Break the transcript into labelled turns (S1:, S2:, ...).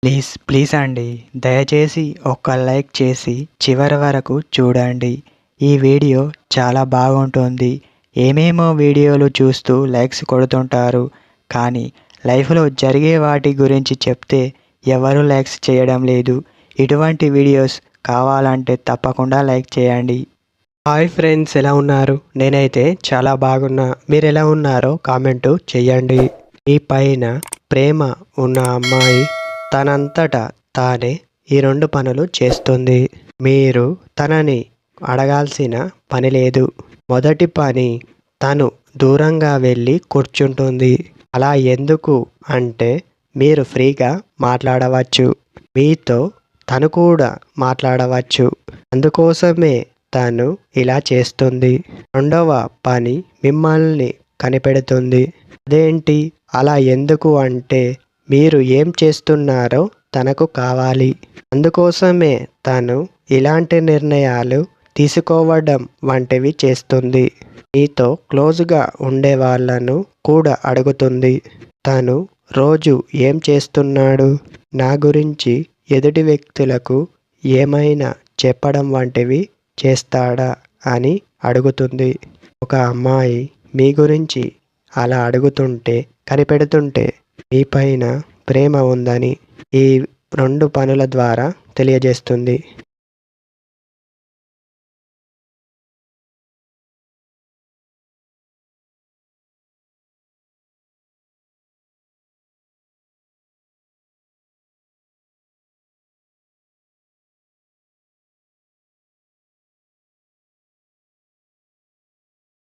S1: Please please అండి, దయచేసి ఒక్క లైక్ చేసి చివరి వరకు చూడండి. ఈ వీడియో చాలా బాగుంటుంది. ఏమేమో వీడియోలు చూస్తూ లైక్స్ కొడుతుంటారు, కానీ లైఫ్లో జరిగే వాటి గురించి చెప్తే ఎవరు లైక్స్ చేయడం లేదు. ఇటువంటి వీడియోస్ కావాలంటే తప్పకుండా లైక్ చేయండి.
S2: హాయ్ ఫ్రెండ్స్, ఎలా ఉన్నారు? నేనైతే చాలా బాగున్నా. మీరు ఎలా ఉన్నారో కామెంటు చెయ్యండి. ఈ పైన ప్రేమ ఉన్న అమ్మాయి తనంతట తానే ఈ 2 పనులు చేస్తుంది. మీరు తనని అడగాల్సిన పని లేదు. మొదటి పని, తను దూరంగా వెళ్ళి కూర్చుంటుంది. అలా ఎందుకు అంటే మీరు ఫ్రీగా మాట్లాడవచ్చు. మీతో తను కూడా మాట్లాడవచ్చు. అందుకోసమే తను ఇలా చేస్తుంది. రెండవ పని, మిమ్మల్ని కనిపెడుతుంది. అదేంటి అలా ఎందుకు అంటే మీరు ఏం చేస్తున్నారో తనకు కావాలి. అందుకోసమే తను ఇలాంటి నిర్ణయాలు తీసుకోవడం వంటివి చేస్తుంది. మీతో క్లోజ్గా ఉండే వాళ్ళను కూడా అడుగుతుంది. తను రోజు ఏం చేస్తున్నాడు, నా గురించి ఎదుటి వ్యక్తులకు ఏమైనా చెప్పడం వంటివి చేస్తాడా అని అడుగుతుంది. ఒక అమ్మాయి మీ గురించి అలా అడుగుతుంటే, కనిపెడుతుంటే మీ పైన ప్రేమ ఉందని ఈ 2 పనుల ద్వారా తెలియజేస్తుంది.